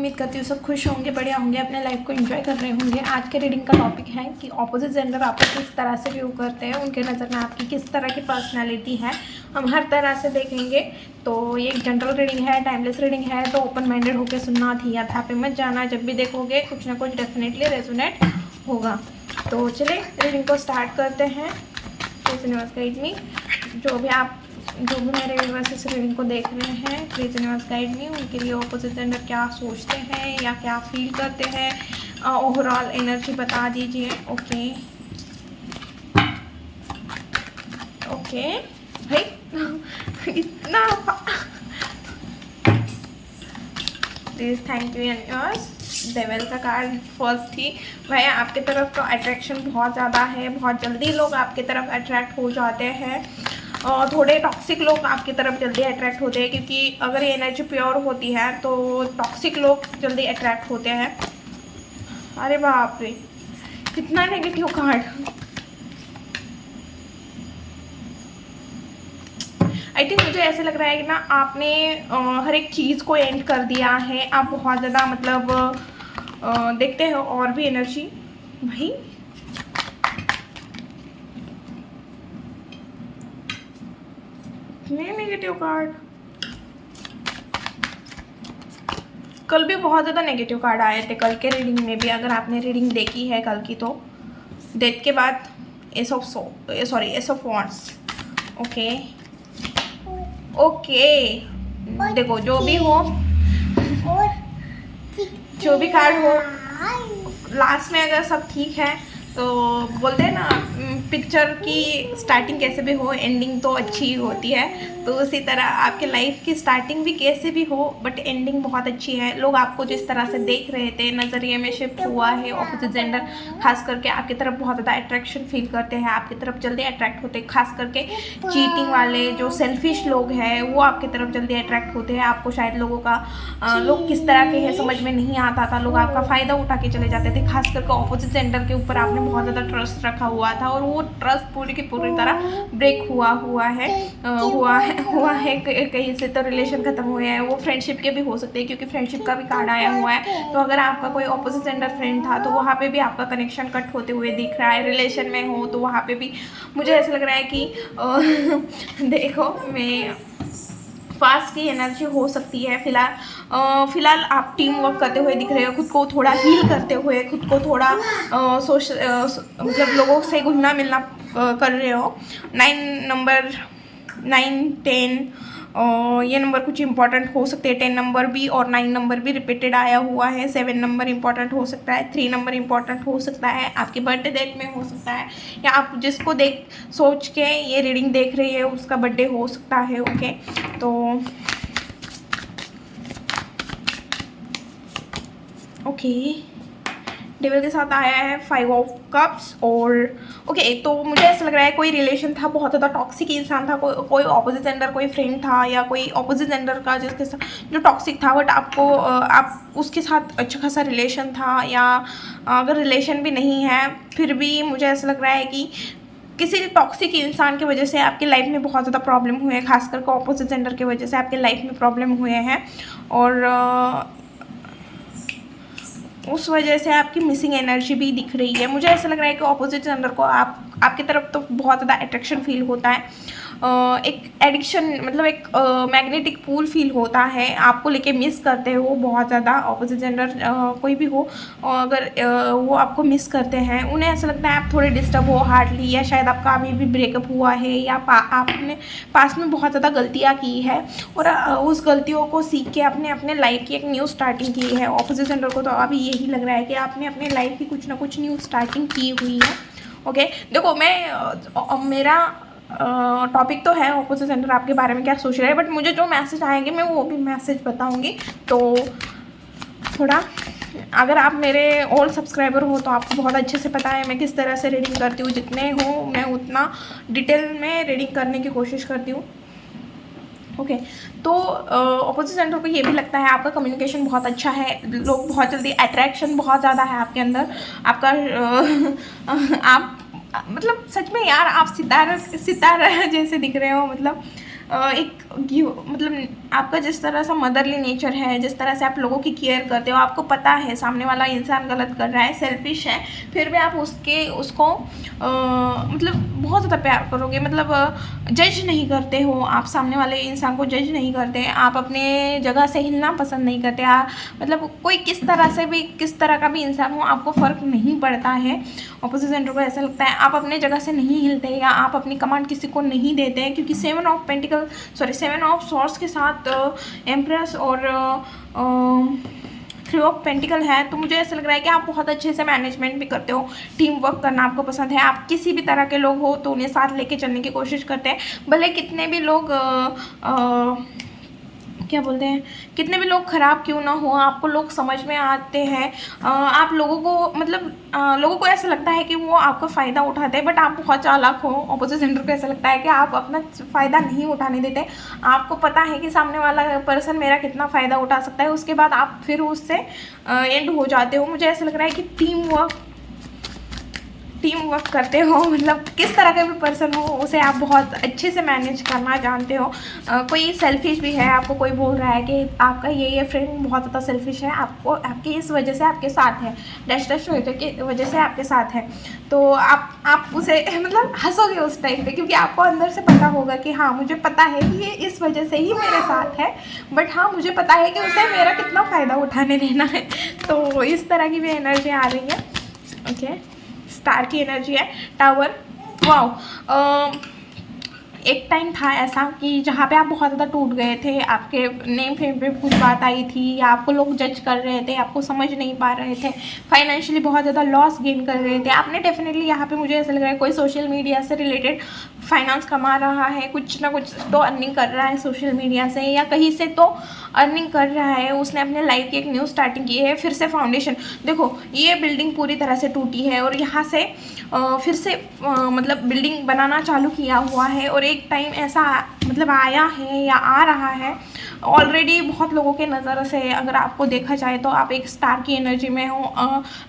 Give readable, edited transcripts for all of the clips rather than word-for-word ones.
उम्मीद करती हूँ सब खुश होंगे, बढ़िया होंगे, अपने लाइफ को एंजॉय कर रहे होंगे। आज के रीडिंग का टॉपिक है कि ऑपोजिट जेंडर आपको किस तरह से व्यू करते हैं, उनके नज़र में आपकी किस तरह की पर्सनैलिटी है, हम हर तरह से देखेंगे। तो ये एक जनरल रीडिंग है, टाइमलेस रीडिंग है, तो ओपन माइंडेड होकर सुनना, थिया था पे मत जाना। जब भी देखोगे कुछ ना कुछ डेफिनेटली रेजोनेट होगा। तो चलिए रीडिंग को स्टार्ट करते हैं। Please universe guide me. जो भी मेरे व्यूअर्स इस रीडिंग को देख रहे हैं, प्लीज़ यूनिवर्स गाइड मी। उनके लिए ऑपोजिट जेंडर क्या सोचते हैं या क्या फील करते हैं, ओवरऑल एनर्जी बता दीजिए। ओके भाई इतना please. Thank you universe. Devil का कार्ड फर्स्ट थी। भाई आपकी तरफ तो अट्रैक्शन बहुत ज़्यादा है, बहुत जल्दी लोग आपकी तरफ अट्रैक्ट हो जाते हैं। और थोड़े टॉक्सिक लोग आपकी तरफ जल्दी अट्रैक्ट होते हैं, क्योंकि अगर ये एनर्जी प्योर होती है तो टॉक्सिक लोग जल्दी अट्रैक्ट होते हैं। अरे बाप रे, कितना नेगेटिव कार्ड। आई थिंक मुझे ऐसे लग रहा है कि ना आपने हर एक चीज़ को एंड कर दिया है। आप बहुत ज़्यादा मतलब देखते हो और भी एनर्जी भाई। नेगेटिव कार्ड, कल भी बहुत ज़्यादा नेगेटिव कार्ड आए थे। कल के रीडिंग में भी, अगर आपने रीडिंग देखी है कल की, तो डेथ के बाद एस ऑफ वॉन्ड्स। ओके देखो, जो भी कार्ड हो, लास्ट में अगर सब ठीक है तो बोलते हैं ना, पिक्चर की स्टार्टिंग कैसे भी हो, एंडिंग तो अच्छी ही होती है। तो उसी तरह आपके लाइफ की स्टार्टिंग भी कैसे भी हो, बट एंडिंग बहुत अच्छी है। लोग आपको जिस तरह से देख रहे थे, नज़रिए में शिफ्ट हुआ है। ऑपोजिट जेंडर खास करके आपकी तरफ बहुत ज़्यादा अट्रैक्शन फील करते हैं, आपकी तरफ जल्दी अट्रैक्ट होते हैं। खास करके चीटिंग वाले जो सेल्फिश लोग हैं वो आपकी तरफ जल्दी अट्रैक्ट होते हैं। आपको शायद लोग किस तरह के हैं समझ में नहीं आता था, लोग आपका फ़ायदा उठा के चले जाते थे। खास करके ऑपोजिट जेंडर के ऊपर आपने बहुत ज़्यादा ट्रस्ट रखा हुआ था, और वो ट्रस्ट पूरी की पूरी तरह ब्रेक हुआ है कहीं से। तो रिलेशन खत्म हुए हैं, वो फ्रेंडशिप के भी हो सकते हैं, क्योंकि फ्रेंडशिप का भी कार्ड आया हुआ है। तो अगर आपका कोई ऑपोजिट जेंडर फ्रेंड था तो वहाँ पे भी आपका कनेक्शन कट होते हुए दिख रहा है। रिलेशन में हो तो वहाँ पे भी मुझे ऐसा लग रहा है कि देखो, मैं फास्ट की एनर्जी हो सकती है। फिलहाल आप टीम वर्क करते हुए दिख रहे हो, खुद को थोड़ा हील करते हुए, खुद को थोड़ा मतलब लोगों से घुलना मिलना कर रहे हो। 9, 10 ये नंबर कुछ इंपॉर्टेंट हो सकते हैं। 10 नंबर भी और 9 नंबर भी रिपीटेड आया हुआ है। 7 नंबर इंपॉर्टेंट हो सकता है। 3 नंबर इंपॉर्टेंट हो सकता है, आपकी बर्थडे डेट में हो सकता है, या आप जिसको सोच के ये रीडिंग देख रही है उसका बर्थडे हो सकता है। ओके, तो डेविल के साथ आया है 5 ऑफ कप्स। और तो मुझे ऐसा लग रहा है कोई रिलेशन था, बहुत ज़्यादा टॉक्सिक इंसान था, कोई ऑपोजिट जेंडर कोई फ्रेंड था, या कोई ऑपोजिट जेंडर का जिसके साथ जो टॉक्सिक था, बट आप उसके साथ अच्छा खासा रिलेशन था। या अगर रिलेशन भी नहीं है फिर भी मुझे ऐसा लग रहा है कि किसी टॉक्सिक इंसान की वजह से आपकी लाइफ में बहुत ज़्यादा प्रॉब्लम हुए हैं। खासकर के ऑपोजिट जेंडर की वजह से आपकी लाइफ में प्रॉब्लम हुए हैं, और उस वजह से आपकी मिसिंग एनर्जी भी दिख रही है। मुझे ऐसा लग रहा है कि ऑपोजिट जेंडर को आपकी तरफ तो बहुत ज़्यादा अट्रैक्शन फील होता है, एक एडिक्शन, मतलब एक मैग्नेटिक पूल फील होता है, आपको लेके मिस करते हो बहुत ज़्यादा। ऑपोजिट जेंडर कोई भी हो, अगर वो आपको मिस करते हैं, उन्हें ऐसा लगता है आप थोड़े डिस्टर्ब हो हार्डली, या शायद आपका अभी भी ब्रेकअप हुआ है, या आपने पास में बहुत ज़्यादा गलतियाँ की है, और उस गलतियों को सीख के आपने अपने लाइफ की एक न्यू स्टार्टिंग की है। ऑपोजिट जेंडर को तो अभी यही लग रहा है कि आपने अपने लाइफ की कुछ ना कुछ न्यू स्टार्टिंग की हुई है। ओके, देखो, मेरा टॉपिक तो है ऑपोजिट जेंडर आपके बारे में क्या सोच रहे हैं, बट मुझे जो मैसेज आएंगे मैं वो भी मैसेज बताऊंगी। तो थोड़ा, अगर आप मेरे ओल्ड सब्सक्राइबर हो तो आपको बहुत अच्छे से पता है मैं किस तरह से रीडिंग करती हूँ। जितने हो मैं उतना डिटेल में रीडिंग करने की कोशिश करती हूँ। ओके, तो ऑपोजिट जेंडर को ये भी लगता है आपका कम्युनिकेशन बहुत अच्छा है, लोग बहुत जल्दी, अट्रैक्शन बहुत ज़्यादा है आपके अंदर, आपका आप मतलब सच में यार आप सितारा जैसे दिख रहे हो। मतलब एक मतलब आपका जिस तरह से मदरली नेचर है, जिस तरह से आप लोगों की केयर करते हो, आपको पता है सामने वाला इंसान गलत कर रहा है, सेल्फिश है, फिर भी आप उसको मतलब बहुत ज़्यादा प्यार करोगे, मतलब जज नहीं करते हो आप, सामने वाले इंसान को जज नहीं करते, आप अपने जगह से हिलना पसंद नहीं करते। मतलब कोई किस तरह से भी, किस तरह का भी इंसान हो, आपको फ़र्क नहीं पड़ता है। ऑपोजिट जेंडर को ऐसा लगता है आप अपने जगह से नहीं हिलते या आप अपनी कमांड किसी को नहीं देते हैं, क्योंकि 7 ऑफ सॉर्ड्स के साथ एम्प्रेस और 3 ऑफ पेंटिकल है। तो मुझे ऐसा लग रहा है कि आप बहुत अच्छे से मैनेजमेंट भी करते हो, टीम वर्क करना आपको पसंद है, आप किसी भी तरह के लोग हो तो उन्हें साथ लेके चलने की कोशिश करते हैं, भले कितने भी लोग क्या बोलते हैं, कितने भी लोग ख़राब क्यों ना हो, आपको लोग समझ में आते हैं। आप लोगों को मतलब लोगों को ऐसा लगता है कि वो आपका फ़ायदा उठाते हैं, बट आप बहुत चालाक हो। ऑपोजिट जेंडर को ऐसा लगता है कि आप अपना फ़ायदा नहीं उठाने देते, आपको पता है कि सामने वाला पर्सन मेरा कितना फ़ायदा उठा सकता है, उसके बाद आप फिर उससे एंड हो जाते हो। मुझे ऐसा लग रहा है कि टीम वर्क करते हो, मतलब किस तरह का भी पर्सन हो उसे आप बहुत अच्छे से मैनेज करना जानते हो। कोई सेल्फिश भी है, आपको कोई बोल रहा है कि आपका ये फ्रेंड बहुत ज़्यादा सेल्फिश है, आपको आपकी इस वजह से आपके साथ है, डैश की वजह से आपके साथ है, तो आप उसे मतलब हंसोगे उस टाइम पे, क्योंकि आपको अंदर से पता होगा कि हाँ मुझे पता है कि ये इस वजह से ही मेरे साथ है, बट हाँ मुझे पता है कि उसे मेरा कितना फ़ायदा उठाने देना है। तो इस तरह की भी एनर्जी आ रही है। ओके, स्टार की एनर्जी है, टावर। वाओ, एक टाइम था ऐसा कि जहाँ पे आप बहुत ज़्यादा टूट गए थे, आपके नेम फेम पे कुछ बात आई थी, या आपको लोग जज कर रहे थे, आपको समझ नहीं पा रहे थे, फाइनेंशियली बहुत ज़्यादा लॉस गेन कर रहे थे आपने। डेफिनेटली यहाँ पे मुझे ऐसा लग रहा है कोई सोशल मीडिया से रिलेटेड फाइनेंस कमा रहा है, कुछ ना कुछ तो अर्निंग कर रहा है सोशल मीडिया से, या कहीं से तो अर्निंग कर रहा है। उसने अपने लाइफ की एक न्यू स्टार्टिंग की है, फिर से फाउंडेशन देखो, ये बिल्डिंग पूरी तरह से टूटी है और यहाँ से फिर से मतलब बिल्डिंग बनाना चालू किया हुआ है, और एक टाइम ऐसा मतलब आया है या आ रहा है ऑलरेडी बहुत लोगों के नज़र से, अगर आपको देखा जाए तो आप एक स्टार की एनर्जी में हो,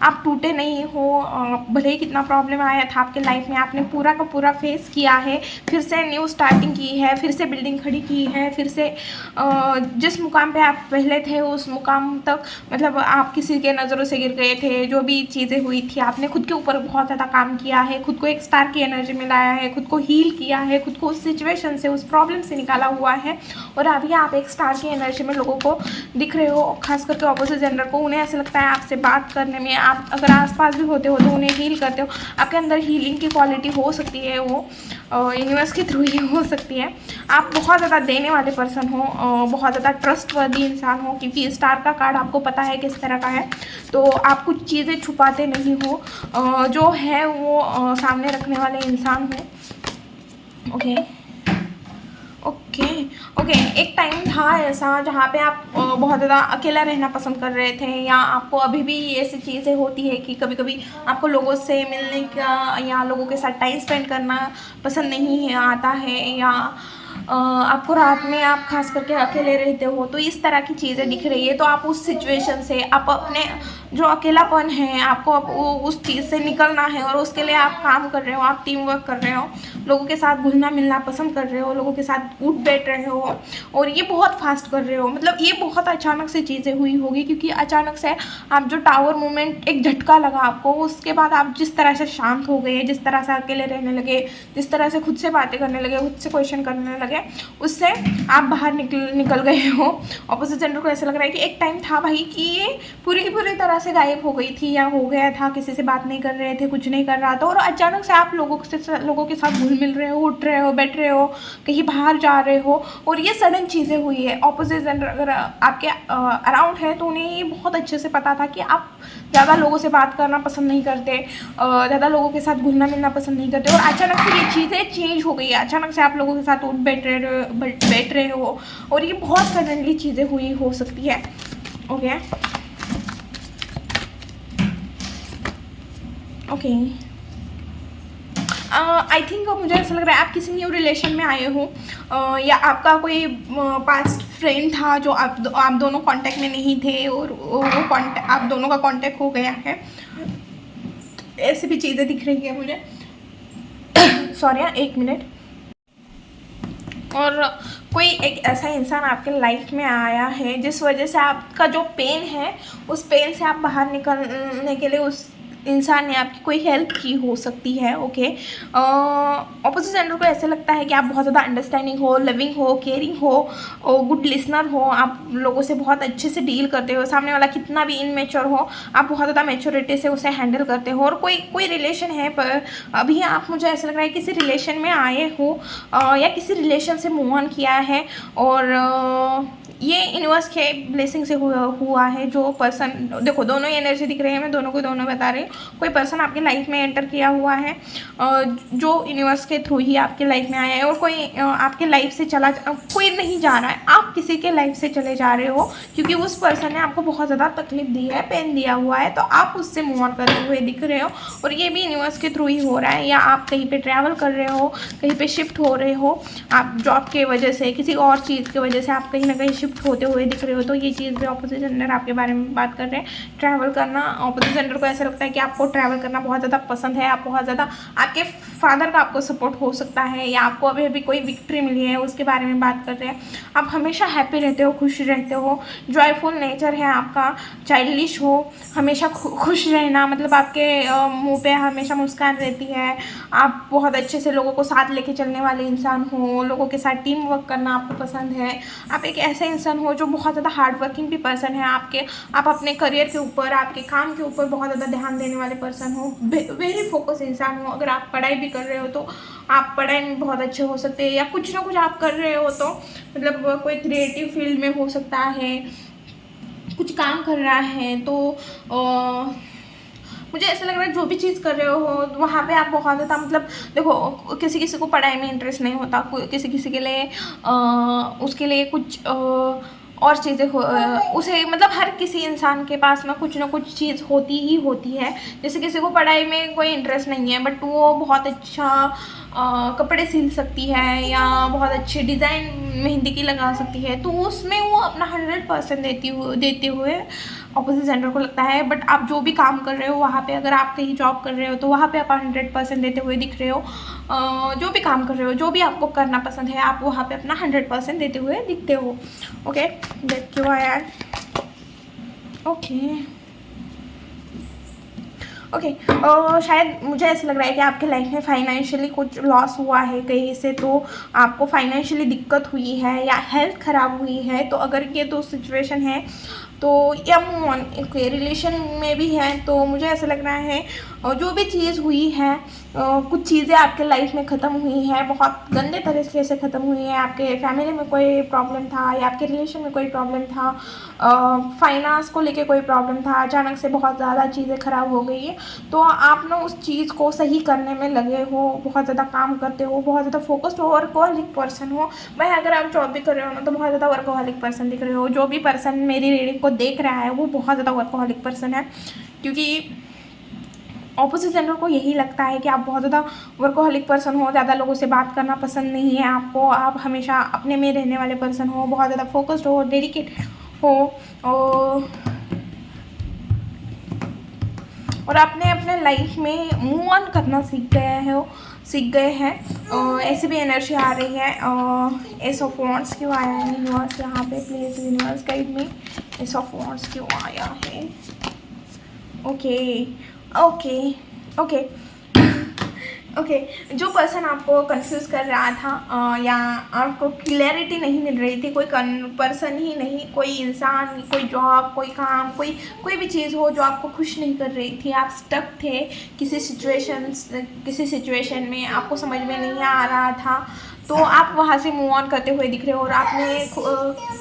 आप टूटे नहीं हो, भले ही कितना प्रॉब्लम आया था आपके लाइफ में, आपने पूरा का पूरा फेस किया है, फिर से न्यू स्टार्टिंग की है, फिर से बिल्डिंग खड़ी की है, फिर से जिस मुकाम पे आप पहले थे उस मुकाम तक, मतलब आप किसी के नज़रों से गिर गए थे, जो भी चीज़ें हुई थी आपने खुद के ऊपर बहुत ज़्यादा काम किया है, खुद को एक स्टार की एनर्जी में लाया है, खुद को हील किया है, खुद को उस सिचुएशन से, उस प्रॉब्लम से निकाला हुआ है, और अभी आप एक स्टार की एनर्जी में लोगों को दिख रहे हो, खास करके ऑपोजिट जेंडर को। उन्हें ऐसा लगता है आपसे बात करने में, आप अगर आसपास भी होते हो तो उन्हें हील करते हो, आपके अंदर हीलिंग की क्वालिटी हो सकती है, वो यूनिवर्स के थ्रू ही हो सकती है। आप बहुत ज़्यादा देने वाले पर्सन हो, बहुत ज़्यादा ट्रस्टवर्दी इंसान हो, क्योंकि स्टार का कार्ड आपको पता है किस तरह का है, तो आप कुछ चीज़ें छुपाते नहीं हो, जो है वो सामने रखने वाले इंसान हो। ओके, एक टाइम था ऐसा जहाँ पे आप बहुत ज़्यादा अकेला रहना पसंद कर रहे थे, या आपको अभी भी ऐसी चीज़ें होती है कि कभी कभी आपको लोगों से मिलने का या लोगों के साथ टाइम स्पेंड करना पसंद नहीं है आता है, या आपको रात में आप खास करके अकेले रहते हो, तो इस तरह की चीज़ें दिख रही है। तो आप उस सिचुएशन से, आप अपने जो अकेलापन है आपको उस चीज़ से निकलना है, और उसके लिए आप काम कर रहे हो, आप टीम वर्क कर रहे हो, लोगों के साथ घुलना मिलना पसंद कर रहे हो, लोगों के साथ उठ बैठ रहे हो, और ये बहुत फास्ट कर रहे हो। मतलब ये बहुत अचानक से चीज़ें हुई होगी, क्योंकि अचानक से आप जो टावर मूवमेंट एक झटका लगा आपको, उसके बाद आप जिस तरह से शांत हो गए, जिस तरह से अकेले रहने लगे, जिस तरह से खुद से बातें करने लगे, खुद से क्वेश्चन करने लगे, उससे आप बाहर निकल गए हो। ऑपोजिट जेंडर को ऐसा लग रहा है कि एक टाइम था भाई कि ये पूरी की पूरी तरह से गायब हो गई थी, या हो गया था, किसी से बात नहीं कर रहे थे, कुछ नहीं कर रहा था, और अचानक से आप लोगों के साथ घुल मिल रहे हो, उठ रहे हो, बैठ रहे हो, कहीं बाहर जा रहे हो, और ये सडन चीज़ें हुई है। ऑपोजिट जेंडर अगर आपके अराउंड है तो उन्हें ये बहुत अच्छे से पता था कि आप ज़्यादा लोगों से बात करना पसंद नहीं करते, ज़्यादा लोगों के साथ घुलना मिलना पसंद नहीं करते, और अचानक से ये चीज़ें चेंज हो गई है, अचानक से आप लोगों के साथ उठ बैठ रहे हो, और ये बहुत सडनली चीज़ें हुई हो सकती है। ओके, आई थिंक मुझे ऐसा लग रहा है आप किसी न्यू रिलेशन में आए हो, या आपका कोई पास्ट फ्रेंड था जो आप दोनों कांटेक्ट में नहीं थे, और वो आप दोनों का कांटेक्ट हो गया है, ऐसी भी चीज़ें दिख रही है मुझे। सॉरी, एक मिनट। और कोई एक ऐसा इंसान आपके लाइफ में आया है जिस वजह से आपका जो पेन है, उस पेन से आप बाहर निकलने के लिए उस इंसान ने आपकी कोई हेल्प की हो सकती है। ओके, ऑपोजिट जेंडर को ऐसे लगता है कि आप बहुत ज़्यादा अंडरस्टैंडिंग हो, लविंग हो, केयरिंग हो, गुड लिसनर हो, आप लोगों से बहुत अच्छे से डील करते हो, सामने वाला कितना भी इनमेच्योर हो आप बहुत ज़्यादा मेच्योरिटी से उसे हैंडल करते हो। और कोई रिलेशन है पर अभी आप, मुझे ऐसा लग रहा है किसी रिलेशन में आए हो या किसी रिलेशन से मूव ऑन किया है, और ये यूनिवर्स के ब्लेसिंग से हुआ है। जो पर्सन, देखो दोनों ही एनर्जी दिख रही है, मैं दोनों को दोनों बता रही हूँ। कोई पर्सन आपके लाइफ में एंटर किया हुआ है जो यूनिवर्स के थ्रू ही आपके लाइफ में आया है, और कोई आपके लाइफ से कोई नहीं जा रहा है, आप किसी के लाइफ से चले जा रहे हो क्योंकि उस पर्सन ने आपको बहुत ज़्यादा तकलीफ दी है, पेन दिया हुआ है, तो आप उससे मूव ऑन करते हुए दिख रहे हो। और ये भी यूनिवर्स के थ्रू ही हो रहा है, या आप कहीं पे ट्रैवल कर रहे हो, कहीं पे शिफ्ट हो रहे हो, आप जॉब के वजह से, किसी और चीज़ की वजह से आप कहीं ना कहीं शिफ्ट होते हुए दिख रहे हो, तो ये चीज़ भी ऑपोजिट जेंडर आपके बारे में बात कर रहे हैं। ट्रैवल करना, ऑपोजिट जेंडर को ऐसा लगता है कि आपको ट्रैवल करना बहुत ज़्यादा पसंद है, आप बहुत ज़्यादा, आपके फादर का आपको सपोर्ट हो सकता है, या आपको अभी अभी कोई विक्ट्री मिली है उसके बारे में बात कर रहे हैं। आप हमेशा हैप्पी रहते हो, खुश रहते हो, जॉयफुल नेचर है आपका, चाइल्डिश हो, हमेशा खुश रहना, मतलब आपके मुंह पे हमेशा मुस्कान रहती है, आप बहुत अच्छे से लोगों को साथ लेके चलने वाले इंसान हो, लोगों के साथ टीम वर्क करना आपको पसंद है, आप एक ऐसे इंसान हो जो बहुत ज़्यादा हार्ड वर्किंग भी पर्सन है, आप अपने करियर के ऊपर, आपके काम के ऊपर बहुत ज़्यादा ध्यान देने वाले पर्सन हो, वेरी फोकस इंसान हो। अगर आप पढ़ाई भी कर रहे हो तो आप पढ़ाई में बहुत अच्छे हो सकते हैं, या कुछ ना कुछ आप कर रहे हो तो मतलब कोई क्रिएटिव फील्ड में हो सकता है, कुछ काम कर रहा है, तो मुझे ऐसा लग रहा है जो भी चीज़ कर रहे हो वहाँ पे आप बहुत ज़्यादा, मतलब देखो किसी किसी को पढ़ाई में इंटरेस्ट नहीं होता, किसी किसी के लिए उसके लिए कुछ और चीज़ें उसे, मतलब हर किसी इंसान के पास में कुछ ना कुछ चीज़ होती ही होती है। जैसे किसी को पढ़ाई में कोई इंटरेस्ट नहीं है बट वो बहुत अच्छा कपड़े सिल सकती है, या बहुत अच्छी डिज़ाइन मेहंदी की लगा सकती है, तो उसमें वो अपना 100% देते हुए ऑपोजिट जेंडर को लगता है। बट आप जो भी काम कर रहे हो वहाँ पे, अगर आप कहीं जॉब कर रहे हो तो वहाँ पे आप 100% देते हुए दिख रहे हो, जो भी काम कर रहे हो, जो भी आपको करना पसंद है, आप वहाँ पे अपना 100% देते हुए दिखते हो। ओके, दैट क्यों आया। ओके ओके, शायद मुझे ऐसा लग रहा है कि आपके लाइफ में फाइनेंशियली कुछ लॉस हुआ है कहीं से, तो आपको फाइनेंशियली दिक्कत हुई है या हेल्थ ख़राब हुई है, तो अगर ये दो सिचुएशन है तो, या मूव ऑन रिलेशन में भी है, तो मुझे ऐसा लग रहा है जो भी चीज़ हुई है, कुछ चीज़ें आपके लाइफ में ख़त्म हुई है, बहुत गंदे तरीके से ख़त्म हुई है। आपके फैमिली में कोई प्रॉब्लम था, या आपके रिलेशन में कोई प्रॉब्लम था, फाइनेंस को लेके कोई प्रॉब्लम था, अचानक से बहुत ज़्यादा चीज़ें ख़राब हो गई है, तो आप ना उस चीज़ को सही करने में लगे हो, बहुत ज़्यादा काम करते हो, बहुत ज़्यादा फोकस्ड हो, वर्कहॉलिक पर्सन हो। भाई अगर आप जॉब भी कर रहे हो ना तो बहुत ज़्यादा वर्कहॉलिक पर्सन दिख रहे हो। जो भी पर्सन मेरी रीडिंग को देख रहा है वो बहुत ज़्यादा वर्कहॉलिक पर्सन है, क्योंकि ऑपोजिट जेंडर को यही लगता है कि आप बहुत ज़्यादा वर्कहॉलिक पर्सन हो, ज़्यादा लोगों से बात करना पसंद नहीं है आपको, आप हमेशा अपने में रहने वाले पर्सन हो, बहुत ज़्यादा फोकस्ड हो, डेडिकेटेड हो, और आपने अपने लाइफ में मूव ऑन करना सीख गए हैं। ऐसी भी एनर्जी आ रही है। एस ऑफ वॉन्ड्स क्यों आया है यूनिवर्स यहाँ पे, प्लीज़ यूनिवर्स गाइड में, एस ऑफ वॉन्ड्स क्यों आया है। ओके ओके ओके ओके, जो पर्सन आपको कंफ्यूज कर रहा था या आपको क्लैरिटी नहीं मिल रही थी, कोई पर्सन ही नहीं, कोई इंसान, कोई जॉब, कोई काम, कोई भी चीज़ हो जो आपको खुश नहीं कर रही थी, आप स्टक थे किसी सिचुएशन में, आपको समझ में नहीं आ रहा था, तो आप वहाँ से मूव ऑन करते हुए दिख रहे हो, और आपने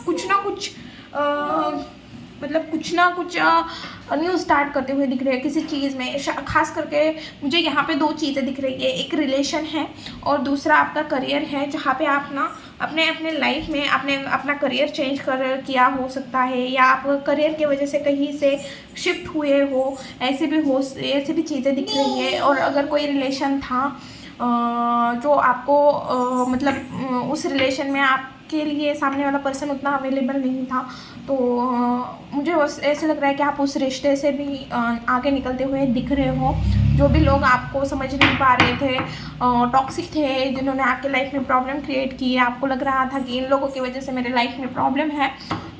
कुछ ना कुछ न्यू स्टार्ट करते हुए दिख रहे हैं किसी चीज़ में। खास करके मुझे यहाँ पे दो चीज़ें दिख रही है, एक रिलेशन है और दूसरा आपका करियर है, जहाँ पे आप ना अपने लाइफ में आपने अपना करियर चेंज किया हो सकता है, या आप करियर की वजह से कहीं से शिफ्ट हुए हो, ऐसे भी चीज़ें दिख रही है। और अगर कोई रिलेशन था जो आपको मतलब उस रिलेशन में आप आपके लिए सामने वाला पर्सन उतना अवेलेबल नहीं था। तो मुझे ऐसे लग रहा है कि आप उस रिश्ते से भी आगे निकलते हुए दिख रहे हो। जो भी लोग आपको समझ नहीं पा रहे थे, टॉक्सिक थे, जिन्होंने आपके लाइफ में प्रॉब्लम क्रिएट की, आपको लग रहा था कि इन लोगों की वजह से मेरे लाइफ में प्रॉब्लम है,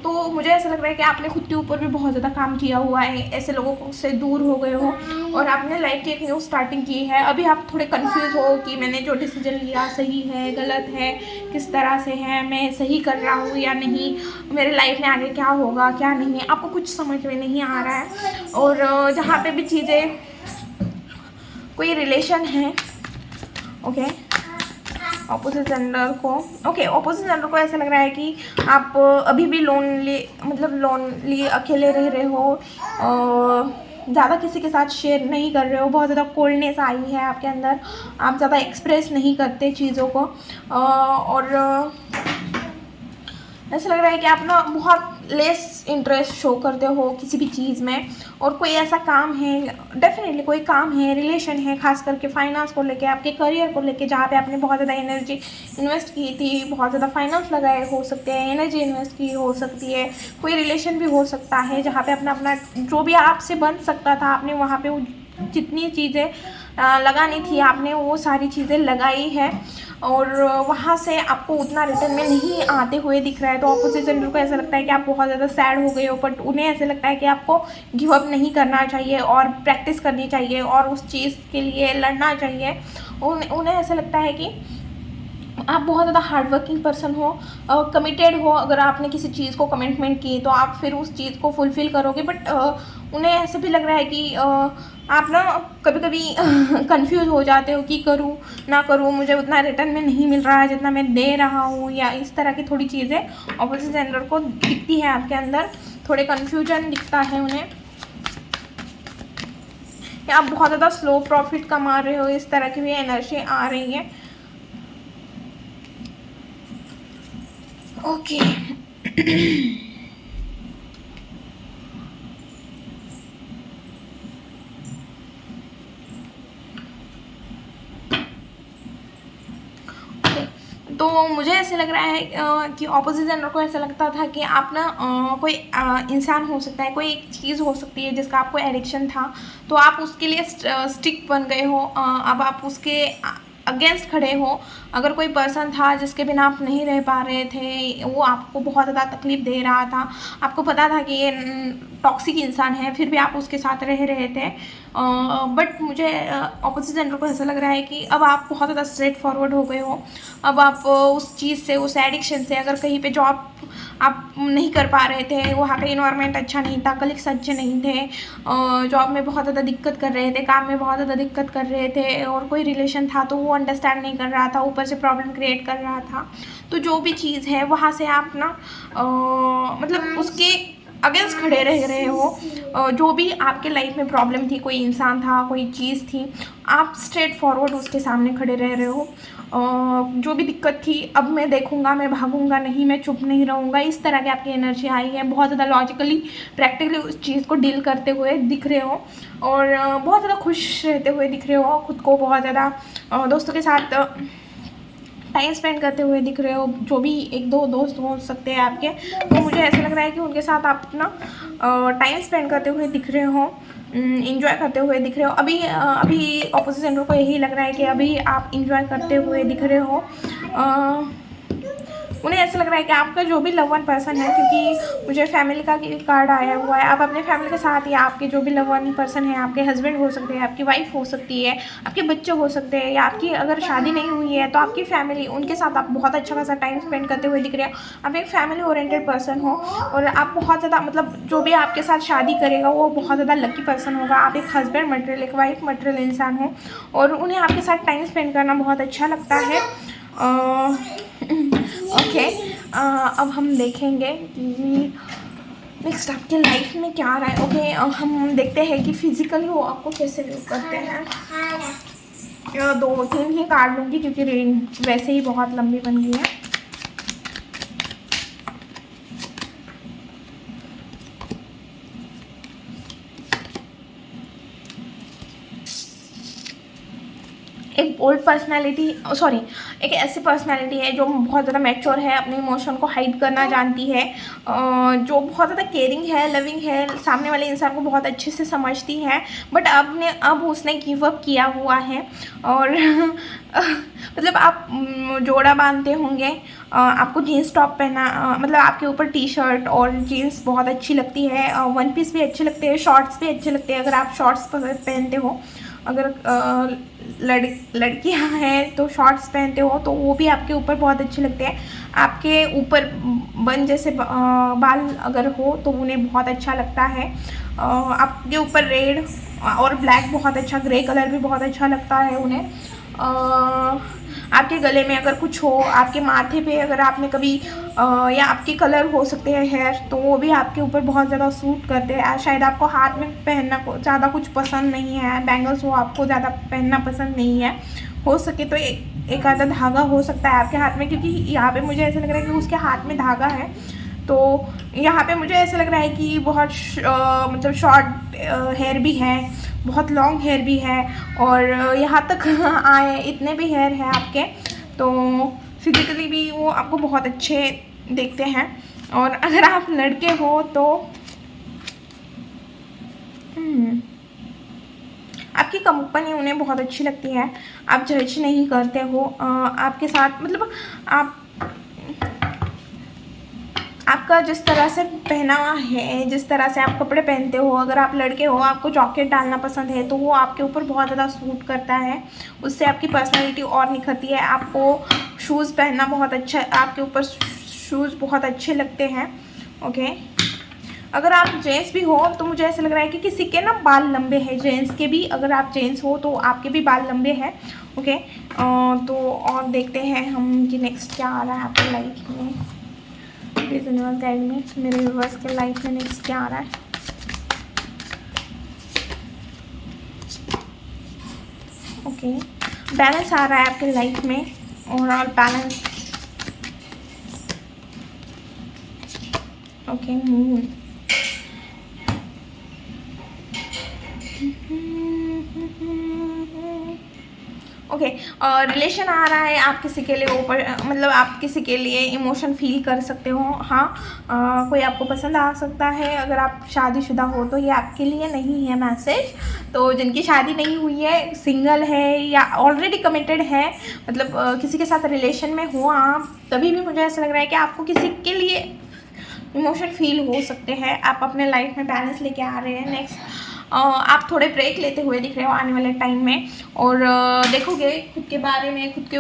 तो मुझे ऐसा लग रहा है कि आपने खुद के ऊपर भी बहुत ज़्यादा काम किया हुआ है, ऐसे लोगों से दूर हो गए हो और आपने लाइफ की एक न्यू स्टार्टिंग की है। अभी आप थोड़े कंफ्यूज हो कि मैंने जो डिसीजन लिया सही है, गलत है, किस तरह से है, मैं सही कर रहा हूँ या नहीं, मेरे लाइफ में आगे क्या होगा क्या नहीं, आपको कुछ समझ में नहीं आ रहा है। और जहाँ पे भी चीज़ें, कोई रिलेशन है, ओके, ऑपोजिट जेंडर को, ओके, ऑपोजिट जेंडर को ऐसा लग रहा है कि आप अभी भी लोनली, मतलब लोनली, अकेले रह रहे हो, ज़्यादा किसी के साथ शेयर नहीं कर रहे हो, बहुत ज़्यादा कोल्डनेस आई है आपके अंदर, आप ज़्यादा एक्सप्रेस नहीं करते चीज़ों को, और ऐसा लग रहा है कि आप ना बहुत लेस इंटरेस्ट शो करते हो किसी भी चीज़ में। और कोई ऐसा काम है, डेफिनेटली कोई काम है, रिलेशन है, खास करके फाइनेंस को लेके, आपके करियर को लेके, जहाँ पे आपने बहुत ज़्यादा एनर्जी इन्वेस्ट की थी, बहुत ज़्यादा फाइनेंस लगाए हो सकते हैं, एनर्जी इन्वेस्ट की हो सकती है। कोई रिलेशन भी हो सकता है जहाँ पे अपना अपना जो भी आपसे बन सकता था, आपने वहाँ पे जितनी चीज़ें लगानी थी आपने वो सारी चीज़ें लगाई है, और वहाँ से आपको उतना रिटर्न में नहीं आते हुए दिख रहा है। तो ऑपोजिट जेंडर को ऐसा लगता है कि आप बहुत ज़्यादा सैड हो गए हो, बट उन्हें ऐसा लगता है कि आपको गिव अप नहीं करना चाहिए और प्रैक्टिस करनी चाहिए और उस चीज़ के लिए लड़ना चाहिए। उन्हें ऐसा लगता है कि आप बहुत ज़्यादा हार्ड वर्किंग पर्सन हो, कमिटेड हो, अगर आपने किसी चीज़ को कमिटमेंट की तो आप फिर उस चीज़ को फुलफ़िल करोगे। बट उन्हें ऐसे भी लग रहा है कि आप ना कभी कभी कंफ्यूज हो जाते हो कि करूँ ना करूँ, मुझे उतना रिटर्न में नहीं मिल रहा है जितना मैं दे रहा हूँ, या इस तरह की थोड़ी चीज़ें ऑपोजिट जेंडर को दिखती है आपके अंदर, थोड़े कन्फ्यूजन दिखता है उन्हें, या आप बहुत ज़्यादा स्लो प्रॉफिट कमा रहे हो, इस तरह की भी एनर्जी आ रही है। ओके तो मुझे ऐसे लग रहा है कि ऑपोजिट जेंडर को ऐसा लगता था कि आप ना कोई इंसान हो सकता है, कोई एक चीज़ हो सकती है जिसका आपको एडिक्शन था, तो आप उसके लिए स्टिक बन गए हो, अब आप उसके अगेंस्ट खड़े हो। अगर कोई पर्सन था जिसके बिना आप नहीं रह पा रहे थे, वो आपको बहुत ज़्यादा तकलीफ़ दे रहा था, आपको पता था कि ये टॉक्सिक इंसान है, फिर भी आप उसके साथ रह रहे थे, बट मुझे ऑपोजिट जेंडर को ऐसा लग रहा है कि अब आप बहुत ज़्यादा स्ट्रेट फॉरवर्ड हो गए हो। अब आप उस चीज़ से, उस एडिक्शन से, अगर कहीं पे जॉब आप नहीं कर पा रहे थे, वहाँ का इन्वायरमेंट अच्छा नहीं था, कलीग्स अच्छे नहीं थे, जॉब में बहुत ज़्यादा दिक्कत कर रहे थे, काम में बहुत ज़्यादा दिक्कत कर रहे थे, और कोई रिलेशन था तो वो अंडरस्टैंड नहीं कर रहा था, ऊपर से प्रॉब्लम क्रिएट कर रहा था। तो जो भी चीज़ है वहाँ से आप ना मतलब उसके अगेंस्ट खड़े रह रहे हो। जो भी आपके लाइफ में प्रॉब्लम थी, कोई इंसान था, कोई चीज़ थी, आप स्ट्रेट फॉरवर्ड उसके सामने खड़े रह रहे हो। जो भी दिक्कत थी, अब मैं देखूंगा, मैं भागूंगा नहीं, मैं चुप नहीं रहूँगा, इस तरह की आपकी एनर्जी आई है। बहुत ज़्यादा लॉजिकली, प्रैक्टिकली उस चीज़ को डील करते हुए दिख रहे हो, और बहुत ज़्यादा खुश रहते हुए दिख रहे हो, खुद को बहुत ज़्यादा दोस्तों के साथ टाइम स्पेंड करते हुए दिख रहे हो। जो भी एक दो दोस्त हो सकते हैं आपके, तो मुझे ऐसा लग रहा है कि उनके साथ आप अपना टाइम स्पेंड करते हुए दिख रहे हो, इंजॉय करते हुए दिख रहे हो। अभी ऑपोजिट जेंडर को यही लग रहा है कि अभी आप इंजॉय करते हुए दिख रहे हो। उन्हें ऐसा लग रहा है कि आपका जो भी लव वन पर्सन है, क्योंकि मुझे फैमिली का कार्ड आया हुआ है, आप अपने फैमिली के साथ, या आपके जो भी लव वन पर्सन है, आपके हस्बैंड हो सकते हैं, आपकी वाइफ हो सकती है, आपके बच्चे हो सकते हैं, या आपकी अगर शादी नहीं हुई है तो आपकी फैमिली, उनके साथ आप बहुत अच्छा खासा टाइम स्पेंड करते हुए दिख रहे हो। आप एक फैमिली ओरिएंटेड पर्सन हो, और आप बहुत ज़्यादा, मतलब जो भी आपके साथ शादी करेगा वो बहुत ज़्यादा लकी पर्सन होगा। आप एक हस्बैंड मटेरियल, एक वाइफ मटेरियल इंसान हो, और उन्हें आपके साथ टाइम स्पेंड करना बहुत अच्छा लगता है। ओके, अब हम देखेंगे कि नेक्स्ट आपके लाइफ में क्या आ रहा है। ओके, हम देखते हैं कि फिजिकली वो आपको कैसे व्यू करते हैं। 2-3 ही कार्ड लूँगी क्योंकि रीडिंग वैसे ही बहुत लंबी बन गई है। एक बोल्ड पर्सनैलिटी, सॉरी, एक ऐसी पर्सनैलिटी है जो बहुत ज़्यादा मैच्योर है, अपने इमोशन को हाइड करना जानती है, जो बहुत ज़्यादा केयरिंग है, लविंग है, सामने वाले इंसान को बहुत अच्छे से समझती है, बट अब उसने गिव अप किया हुआ है। और मतलब आप जोड़ा बांधते होंगे, आपको जीन्स टॉप पहना, मतलब आपके ऊपर टी शर्ट और जीन्स बहुत अच्छी लगती है, वन पीस भी अच्छे लगते हैं, शॉर्ट्स भी अच्छे लगते हैं अगर आप शॉर्ट्स पहनते हो। अगर लड़कियां हैं तो शॉर्ट्स पहनते हो तो वो भी आपके ऊपर बहुत अच्छे लगते हैं। आपके ऊपर बन जैसे बाल अगर हो तो उन्हें बहुत अच्छा लगता है। आपके ऊपर रेड और ब्लैक बहुत अच्छा, ग्रे कलर भी बहुत अच्छा लगता है उन्हें। आपके गले में अगर कुछ हो, आपके माथे पे अगर आपने कभी या आपके कलर हो सकते हैं हेयर, तो वो भी आपके ऊपर बहुत ज़्यादा सूट करते हैं। शायद आपको हाथ में पहनना ज़्यादा कुछ पसंद नहीं है, बैंगल्स हो आपको ज़्यादा पहनना पसंद नहीं है, हो सके तो एक आधा धागा हो सकता है आपके हाथ में, क्योंकि यहाँ पे मुझे ऐसा लग रहा है कि उसके हाथ में धागा है। तो यहाँ पे मुझे ऐसा लग रहा है कि बहुत मतलब शॉर्ट हेयर भी है, बहुत लॉन्ग हेयर भी है, और यहाँ तक आए इतने भी हेयर है आपके, तो फिजिकली भी वो आपको बहुत अच्छे देखते हैं। और अगर आप लड़के हो तो आपकी कंपनी उन्हें बहुत अच्छी लगती है, आप जज नहीं करते हो, आपके साथ मतलब आपका जिस तरह से पहनावा है, जिस तरह से आप कपड़े पहनते हो, अगर आप लड़के हो आपको जॉकेट डालना पसंद है तो वो आपके ऊपर बहुत ज़्यादा सूट करता है, उससे आपकी पर्सनैलिटी और निखरती है। आपको शूज़ पहनना बहुत अच्छा, आपके ऊपर शूज़ बहुत अच्छे लगते हैं। ओके, अगर आप जेंट्स भी हो तो मुझे ऐसा लग रहा है कि किसी के ना बाल लंबे हैं, जेंट्स के भी, अगर आप जेंट्स हो तो आपके भी बाल लंबे हैं। ओके, तो और देखते हैं हम कि नेक्स्ट क्या आ रहा है आपकी लाइफ में, प्लीज़ यूनिवर्स गाइड में, मेरे यूनिवर्स के लाइफ में नेक्स्ट क्या आ रहा है। ओके, बैलेंस आ रहा है आपके लाइफ में, overall balance. Okay, moon. Okay, relation आ रहा है आप किसी के लिए ऊपर, मतलब आप किसी के लिए इमोशन फील कर सकते हो। हाँ, कोई आपको पसंद आ सकता है। अगर आप शादीशुदा हो तो ये आपके लिए नहीं है मैसेज। तो जिनकी शादी नहीं हुई है, सिंगल है या ऑलरेडी कमिटेड है, मतलब किसी के साथ रिलेशन में हो आप, तभी भी मुझे ऐसा लग रहा है कि आपको किसी के लिए इमोशन फील हो सकते हैं। आप अपने लाइफ में बैलेंस लेके आ रहे हैं। नेक्स्ट, आप थोड़े ब्रेक लेते हुए दिख रहे हो आने वाले टाइम में, और देखोगे खुद के बारे में, खुद के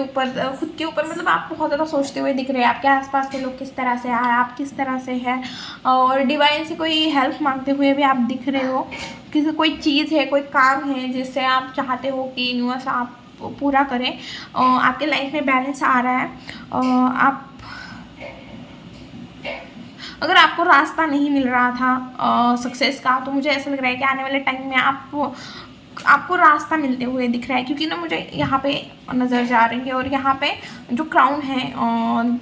ऊपर मतलब आप बहुत ज़्यादा सोचते हुए दिख रहे हैं। आपके आसपास के लोग किस तरह से हैं, आप किस तरह से हैं, और डिवाइन से कोई हेल्प मांगते हुए भी आप दिख रहे हो। किसी कोई चीज़ है, कोई काम है जिससे आप चाहते हो कि यूनिवर्स आप पूरा करें। आपके लाइफ में बैलेंस आ रहा है। आप अगर आपको रास्ता नहीं मिल रहा था सक्सेस का, तो मुझे ऐसा लग रहा है कि आने वाले टाइम में आपको रास्ता मिलते हुए दिख रहा है, क्योंकि ना मुझे यहाँ पे नज़र जा रही है, और यहाँ पे जो क्राउन है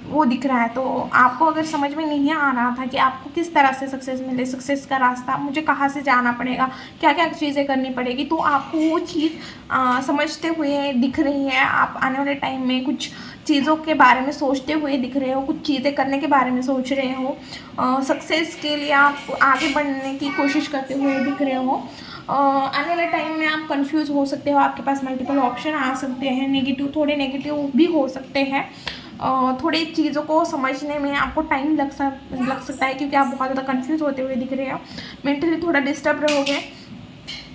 वो दिख रहा है। तो आपको अगर समझ में नहीं आ रहा था कि आपको किस तरह से सक्सेस मिले, सक्सेस का रास्ता मुझे कहाँ से जाना पड़ेगा, क्या क्या चीज़ें करनी पड़ेगी, तो आपको वो चीज़ समझते हुए दिख रही है। आप आने वाले टाइम में कुछ चीज़ों के बारे में सोचते हुए दिख रहे हो, कुछ चीज़ें करने के बारे में सोच रहे हो, सक्सेस के लिए आप आगे बढ़ने की कोशिश करते हुए दिख रहे हो। आने वाले टाइम में आप कंफ्यूज हो सकते हो, आपके पास मल्टीपल ऑप्शन आ सकते हैं, थोड़े नेगेटिव भी हो सकते हैं। थोड़ी चीज़ों को समझने में आपको टाइम लग सकता है, क्योंकि आप बहुत ज़्यादा कंफ्यूज होते हुए दिख रहे हो। मेंटली थोड़ा डिस्टर्ब रहोगे,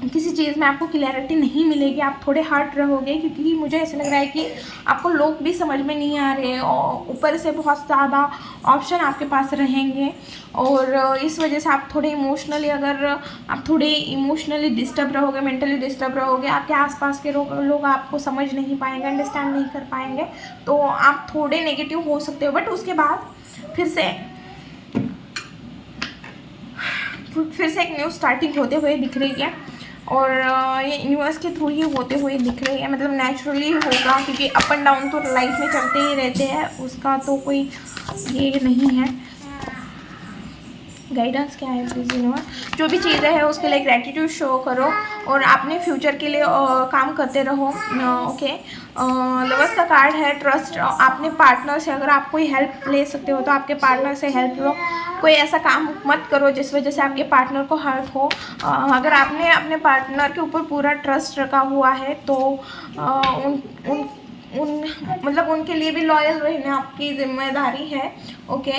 किसी चीज़ में आपको क्लैरिटी नहीं मिलेगी, आप थोड़े हर्ट रहोगे, क्योंकि मुझे ऐसा लग रहा है कि आपको लोग भी समझ में नहीं आ रहे, और ऊपर से बहुत ज़्यादा ऑप्शन आपके पास रहेंगे, और इस वजह से आप थोड़े इमोशनली डिस्टर्ब रहोगे, मेंटली डिस्टर्ब रहोगे। आपके आसपास के लोग आपको समझ नहीं पाएंगे, अंडरस्टैंड नहीं कर पाएंगे, तो आप थोड़े नेगेटिव हो सकते हो। बट उसके बाद फिर से एक न्यू स्टार्टिंग होते हुए दिख रही है, और ये यूनिवर्स के थ्रू ही होते हुए दिख रही है, मतलब नेचुरली होगा, क्योंकि अप एंड डाउन तो लाइफ में चलते ही रहते हैं, उसका तो कोई ये नहीं है। गाइडेंस क्या है प्लीज़ यूनिवर्स। जो भी चीज़ें हैं उसके लिए ग्रेटिट्यूड शो करो और अपने फ्यूचर के लिए काम करते रहो। ओके, लवर्स का कार्ड है ट्रस्ट। अपने पार्टनर से अगर आप कोई हेल्प ले सकते हो तो आपके पार्टनर से हेल्प लो। कोई ऐसा काम मत करो जिस वजह से आपके पार्टनर को हर्ट हो। अगर आपने अपने पार्टनर के ऊपर पूरा ट्रस्ट रखा हुआ है तो उन उन उन मतलब उनके लिए भी लॉयल रहना आपकी जिम्मेदारी है। ओके,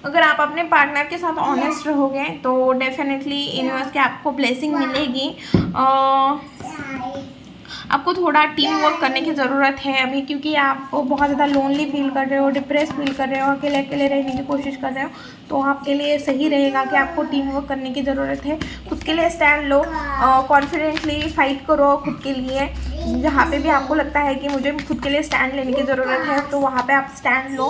अगर आप अपने पार्टनर के साथ ऑनेस्ट रहोगे तो डेफिनेटली यूनिवर्स के आपको ब्लेसिंग मिलेगी। आपको थोड़ा टीम वर्क करने की ज़रूरत है अभी, क्योंकि आप बहुत ज़्यादा लोनली फील कर रहे हो, डिप्रेस फील कर रहे हो, अकेले अकेले रहने की कोशिश कर रहे हो। तो आपके लिए सही रहेगा कि आपको टीम वर्क करने की ज़रूरत है। खुद के लिए स्टैंड लो, कॉन्फिडेंटली फाइट करो खुद के लिए। जहाँ पे भी आपको लगता है कि मुझे खुद के लिए स्टैंड लेने की ज़रूरत है तो वहाँ पे आप स्टैंड लो।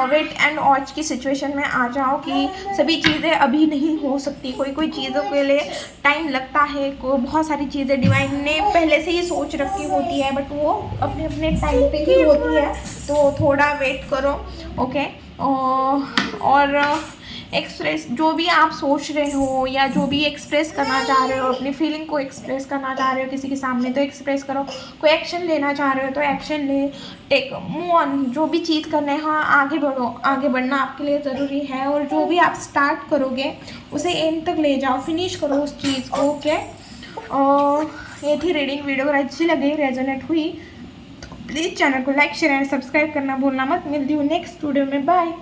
वेट एंड वॉच की सिचुएशन में आ जाओ कि सभी चीज़ें अभी नहीं हो सकती, कोई कोई चीज़ों के लिए टाइम लगता है। बहुत सारी चीज़ें डिवाइन ने पहले से ही सोच रखी होती है बट वो अपने अपने टाइम पे ही होती है, तो थोड़ा वेट करो। ओके, और एक्सप्रेस जो भी आप सोच रहे हो या जो भी एक्सप्रेस करना चाह रहे हो, अपनी फीलिंग को एक्सप्रेस करना चाह रहे हो किसी के सामने तो एक्सप्रेस करो। कोई एक्शन लेना चाह रहे हो तो एक्शन ले, टेक मूव ऑन। जो भी चीज़ करना है, हाँ आगे बढ़ो, आगे बढ़ना आपके लिए ज़रूरी है। और जो भी आप स्टार्ट करोगे उसे एंड तक ले जाओ, फिनिश करो उस चीज़ को। ओके, ये थी रीडिंग। वीडियो अगर अच्छी लगी, रेजोनेट हुई तो प्लीज़ चैनल को लाइक शेयर एंड सब्सक्राइब करना भूलना मत। मिलती हूँ नेक्स्ट वीडियो में, बाय।